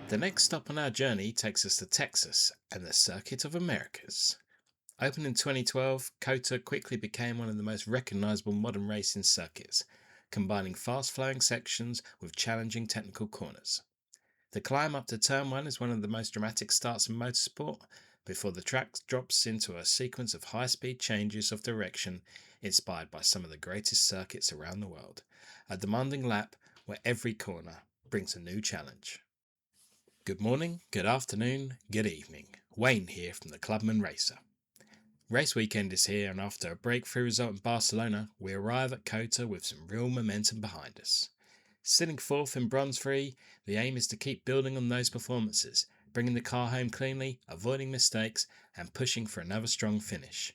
The next stop on our journey takes us to Texas and the Circuit of Americas. Opened in 2012, COTA quickly became one of the most recognisable modern racing circuits, combining fast-flowing sections with challenging technical corners. The climb up to Turn 1 is one of the most dramatic starts in motorsport, before the track drops into a sequence of high-speed changes of direction inspired by some of the greatest circuits around the world. A demanding lap where every corner brings a new challenge. Good morning, good afternoon, good evening. Wayne here from the Clubman Racer. Race weekend is here, and after a breakthrough result in Barcelona, we arrive at COTA with some real momentum behind us. Sitting fourth in Bronze 3, the aim is to keep building on those performances, bringing the car home cleanly, avoiding mistakes, and pushing for another strong finish.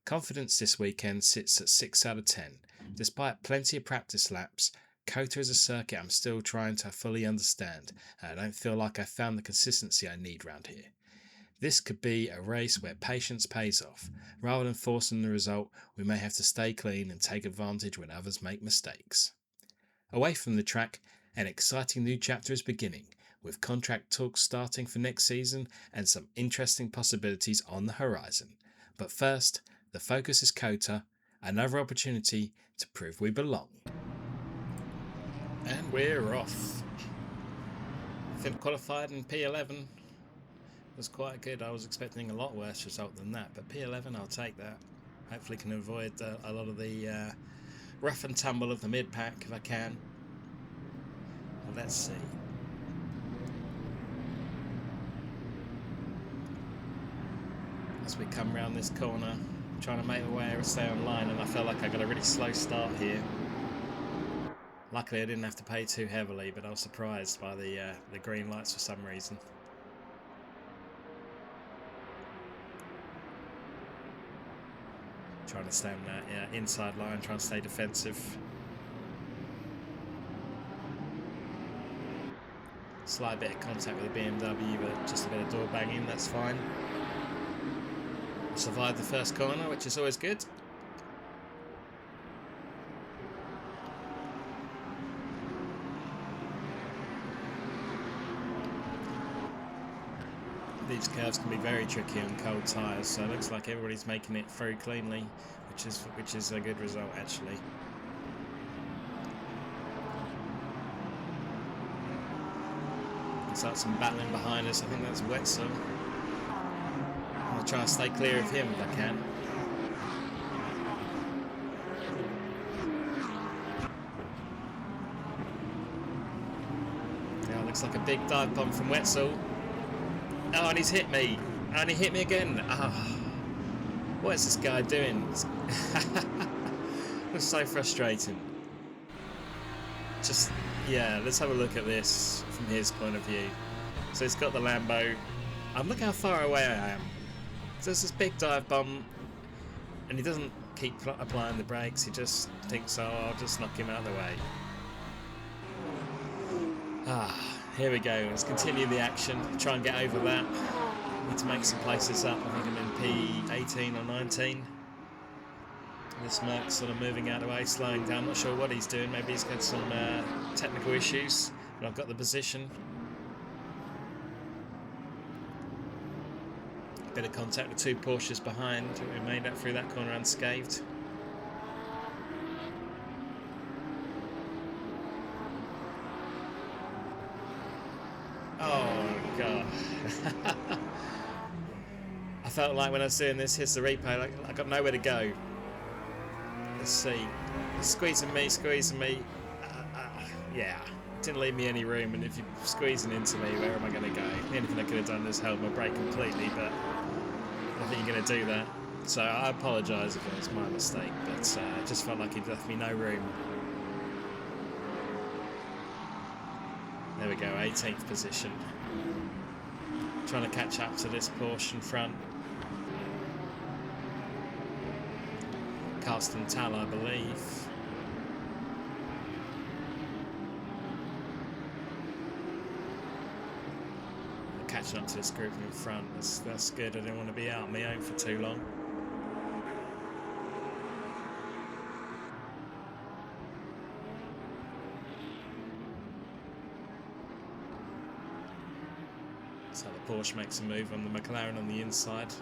Confidence this weekend sits at 6 out of 10. Despite plenty of practice laps, COTA is a circuit I'm still trying to fully understand, and I don't feel like I've found the consistency I need round here. This could be a race where patience pays off. Rather than forcing the result, we may have to stay clean and take advantage when others make mistakes. Away from the track, an exciting new chapter is beginning, with contract talks starting for next season and some interesting possibilities on the horizon. But first, the focus is COTA, another opportunity to prove we belong. And we're off. I think qualified in P11 was quite good. I was expecting a lot worse result than that, but P11, I'll take that. Hopefully can avoid a lot of the rough and tumble of the mid-pack if I can. Well, let's see. As we come around this corner, I'm trying to make my way and stay online, and I felt like I got a really slow start here. Luckily I didn't have to pay too heavily, but I was surprised by the green lights for some reason. Trying to stay on that inside line, trying to stay defensive. Slight bit of contact with the BMW, but just a bit of door banging, that's fine. Survived the first corner, which is always good. These curves can be very tricky on cold tyres, so it looks like everybody's making it through cleanly, which is a good result actually. Looks like some battling behind us. I think that's Wetzel. I'm gonna try and stay clear of him if I can. Yeah, looks like a big dive bomb from Wetzel. Oh, and he's hit me. And he hit me again. Oh, what is this guy doing? It's so frustrating. Just, yeah, let's have a look at this from his point of view. So he's got the Lambo. Look how far away I am. So there's this big dive bomb, and he doesn't keep applying the brakes. He just thinks, oh, I'll just knock him out of the way. Here we go. Let's continue the action. Try and get over that. Need to make some places up. I think I'm in P18 or 19. This Merc's sort of moving out of the way, slowing down. I'm not sure what he's doing. Maybe he's got some technical issues. But I've got the position. Bit of contact with two Porsches behind. We made that through that corner unscathed. Oh god. I felt like when I was doing this, here's the replay, like I got nowhere to go. Let's see. Squeezing me. Yeah. Didn't leave me any room, and if you're squeezing into me, where am I going to go? The only thing I could have done is held my brake completely, but I don't think you're going to do that. So I apologise if it was my mistake, but I just felt like he'd left me no room. There we go, 18th position. Trying to catch up to this Porsche in front. Carsten Tal, I believe. Catching up to this group in front. That's good. I didn't want to be out on my own for too long. So the Porsche makes a move on the McLaren on the inside.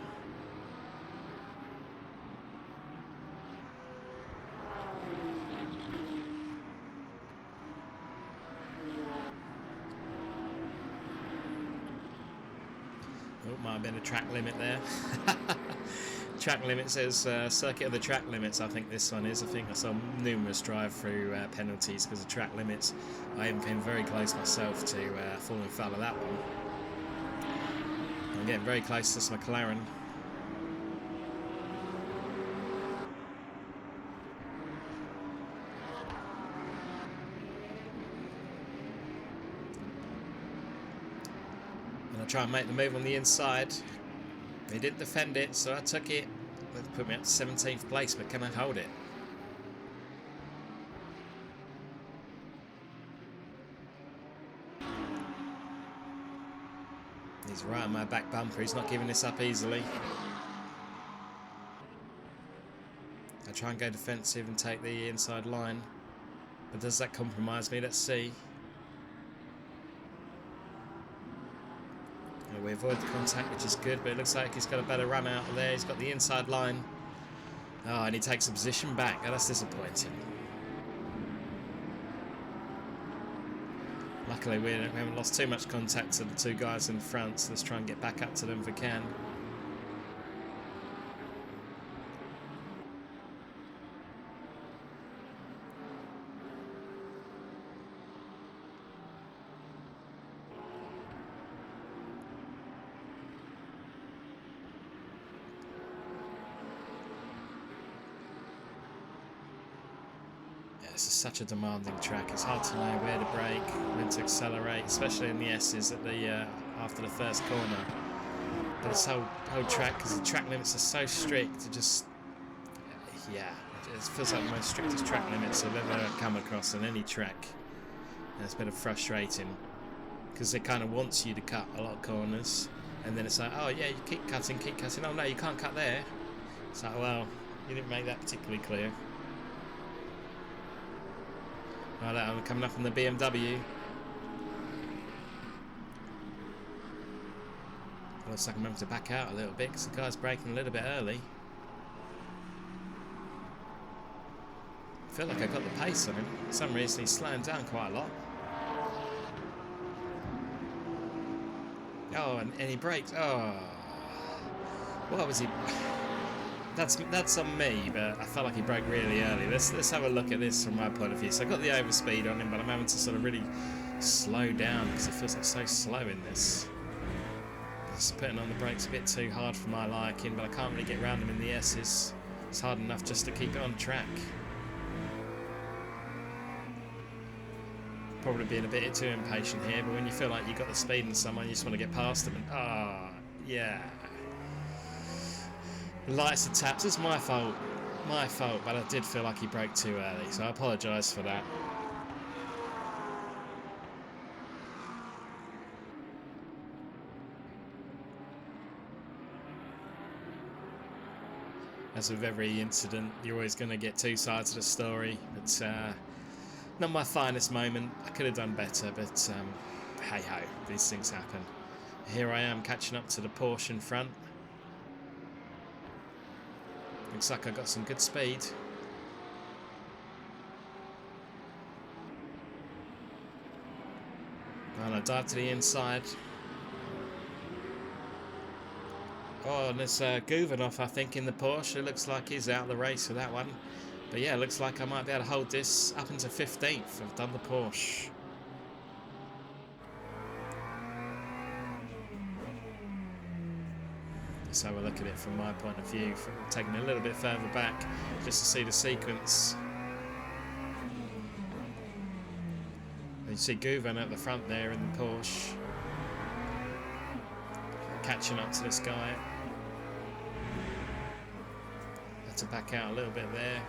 Oh, might have been a track limit there. Track limit says circuit of the track limits. I think this one is. I think I saw numerous drive-through penalties because of track limits. I even came very close myself to falling foul of that one. I'm getting very close to this McLaren. And I try and make the move on the inside. They didn't defend it, so I took it. That put me up to 17th place, but can I hold it? He's right on my back bumper. He's not giving this up easily. I try and go defensive and take the inside line. But does that compromise me? Let's see. We avoid the contact, which is good, but it looks like he's got a better run out of there. He's got the inside line. Oh, and he takes a position back. Oh, that's disappointing. Luckily, we haven't lost too much contact to the two guys in front, so let's try and get back up to them if we can. This is such a demanding track. It's hard to know where to brake, when to accelerate, especially in the S's at the after the first corner. But this whole track, because the track limits are so strict, it just it feels like the most strictest track limits I've ever come across on any track. And it's a bit of frustrating because it kind of wants you to cut a lot of corners, and then it's like, oh yeah, you keep cutting. Oh no, you can't cut there. It's like, well, you didn't make that particularly clear. Right, I'm coming up on the BMW. Looks like I'm having to back out a little bit because the car's braking a little bit early. I feel like I got the pace on him. For some reason he's slowing down quite a lot. Oh, and he brakes. Oh, what was he? That's on me, but I felt like he broke really early. Let's have a look at this from my point of view. So I got the overspeed on him, but I'm having to sort of really slow down because it feels like so slow in this. Just putting on the brakes a bit too hard for my liking, but I can't really get around him in the S's. It's hard enough just to keep it on track. Probably being a bit too impatient here, but when you feel like you've got the speed in someone, you just want to get past them. And yeah. The lights are tapped. It's my fault, but I did feel like he braked too early, so I apologise for that. As with every incident, you're always going to get two sides of the story. It's not my finest moment. I could have done better, but hey ho, these things happen. Here I am catching up to the Porsche in front. Looks like I got some good speed. And I dive to the inside. Oh, and there's Guvenov, I think, in the Porsche. It looks like he's out of the race for that one. But yeah, it looks like I might be able to hold this up into 15th. I've done the Porsche. Let's have a look at it from my point of view, from taking a little bit further back just to see the sequence. And you see Guven at the front there in the Porsche, catching up to this guy. Had to back out a little bit there.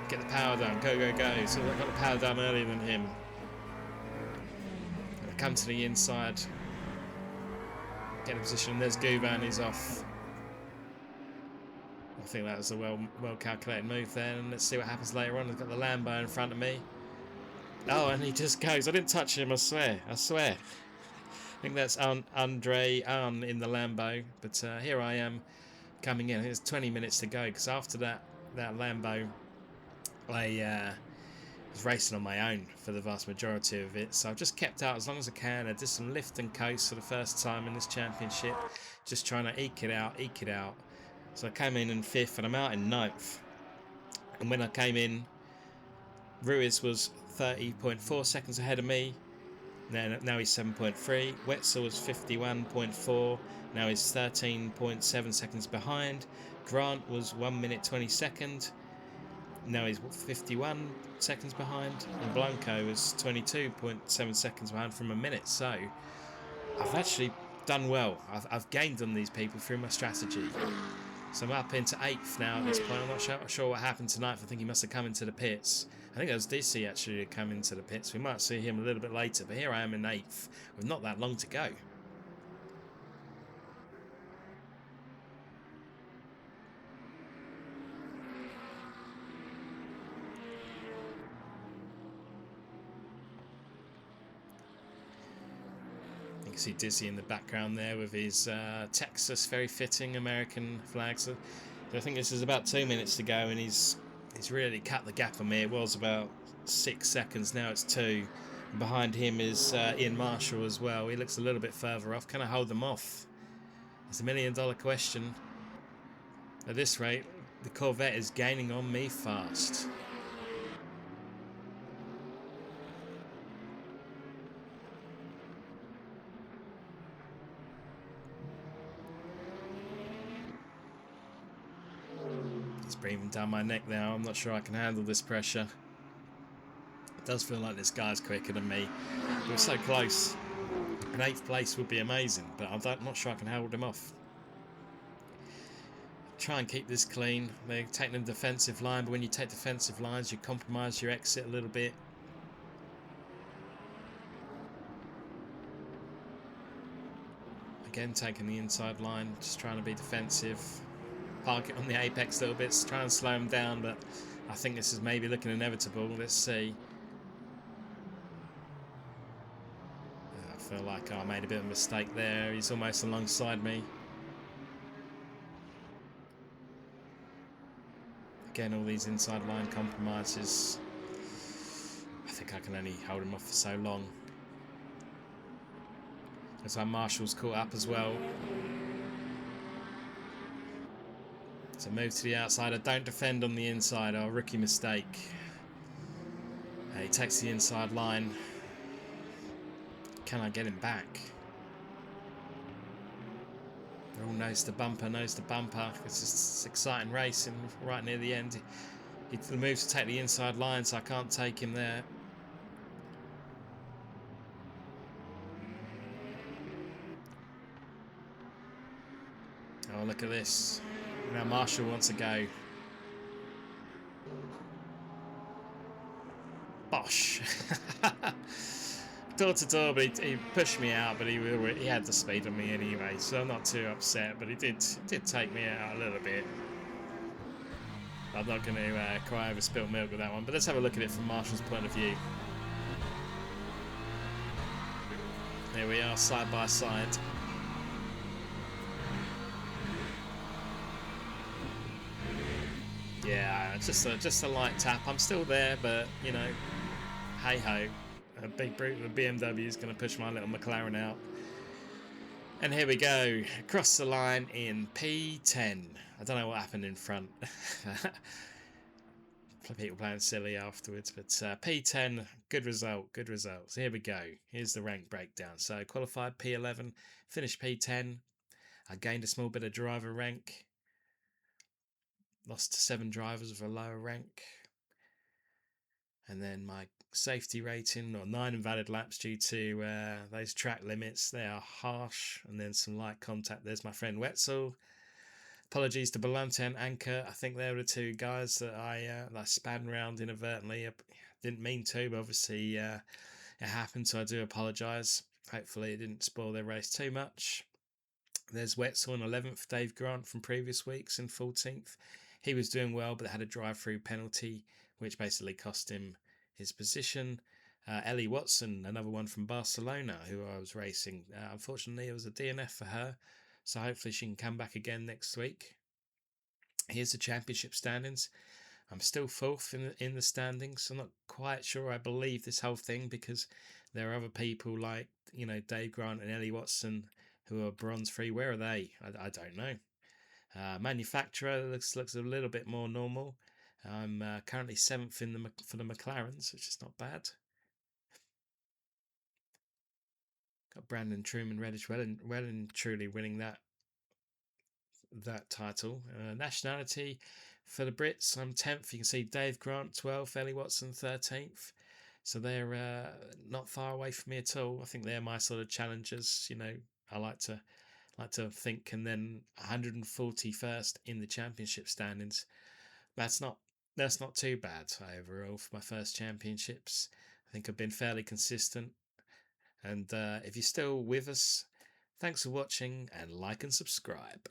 Get the power down, go, go, go. So I got the power down earlier than him. And I come to the inside. Get in position, there's Guven, he's off. I think that was a well calculated move there, and let's see what happens later on. I've got the Lambo in front of me. Oh, and he just goes. I didn't touch him, I swear. think that's Andre in the Lambo. But here I am coming in. There's 20 minutes to go because after that Lambo, I was racing on my own for the vast majority of it. So I've just kept out as long as I can. I did some lift and coast for the first time in this championship, just trying to eke it out. So I came in 5th and I'm out in 9th. And when I came in, Ruiz was 30.4 seconds ahead of me. Now he's 7.3. Wetzel was 51.4. Now he's 13.7 seconds behind. Grant was 1 minute 20 seconds. Now he's 51 seconds behind. And Blanco was 22.7 seconds behind from a minute. So I've actually done well. I've gained on these people through my strategy. So I'm up into 8th now at this point. I'm not sure what happened tonight. I think he must have come into the pits. I think it was DC actually who came into the pits. We might see him a little bit later, but here I am in 8th with not that long to go. You can see Dizzy in the background there with his Texas, very fitting American flags. So I think this is about 2 minutes to go, and he's really cut the gap on me. It was about 6 seconds, now it's 2. And behind him is Ian Marshall as well. He looks a little bit further off. Can I hold them off? It's a $1 million question. At this rate, the Corvette is gaining on me fast. It's breathing down my neck now. I'm not sure I can handle this pressure. It does feel like this guy's quicker than me. We're so close. An 8th place would be amazing, but I'm not sure I can hold him off. Try and keep this clean. They're taking a defensive line, but when you take defensive lines, you compromise your exit a little bit. Again, taking the inside line, just trying to be defensive. Park it on the apex a little bit, try and slow him down, but I think this is maybe looking inevitable. Let's see. I feel like I made a bit of a mistake there. He's almost alongside me. Again, all these inside line compromises. I think I can only hold him off for so long. Looks like Marshall's caught up as well. So move to the outside. I don't defend on the inside. Oh, rookie mistake. He takes the inside line. Can I get him back? They're all nose to bumper. This is an exciting race, and right near the end, he moves to take the inside line, so I can't take him there. Oh, look at this. Now Marshall wants to go. Bosh. Door to door, but he pushed me out, but he had the speed on me anyway, so I'm not too upset, but he did take me out a little bit. I'm not going to cry over spilt milk with that one, but let's have a look at it from Marshall's point of view. Here we are, side by side. Yeah, just a light tap. I'm still there, but you know, hey ho. A big brute with a BMW is going to push my little McLaren out. And here we go, across the line in P10. I don't know what happened in front. People playing silly afterwards, but P10, good result. So here we go. Here's the rank breakdown. So qualified P11, finished P10. I gained a small bit of driver rank. Lost to 7 drivers with a lower rank. And then my safety rating, or 9 invalid laps due to those track limits. They are harsh. And then some light contact. There's my friend Wetzel. Apologies to Belante and Anchor. I think they were the 2 guys that I span round inadvertently. I didn't mean to, but obviously it happened, so I do apologise. Hopefully it didn't spoil their race too much. There's Wetzel in 11th, Dave Grant from previous weeks in 14th. He was doing well, but had a drive-through penalty, which basically cost him his position. Ellie Watson, another one from Barcelona, who I was racing. Unfortunately, it was a DNF for her, so hopefully she can come back again next week. Here's the championship standings. I'm still fourth in the standings. I'm not quite sure I believe this whole thing, because there are other people like, Dave Grant and Ellie Watson who are bronze free. Where are they? I don't know. Manufacturer looks a little bit more normal. I'm currently seventh for the McLarens, which is not bad. Got Brandon Truman Reddish well and truly winning that title. Nationality for the Brits, I'm 10th. You can see Dave Grant 12th, Ellie Watson 13th. So they're not far away from me at all. I think they're my sort of challengers. I like to think. And then 141st in the championship standings. That's not too bad overall for my first championships. I think I've been fairly consistent. And if you're still with us, thanks for watching, and like and subscribe.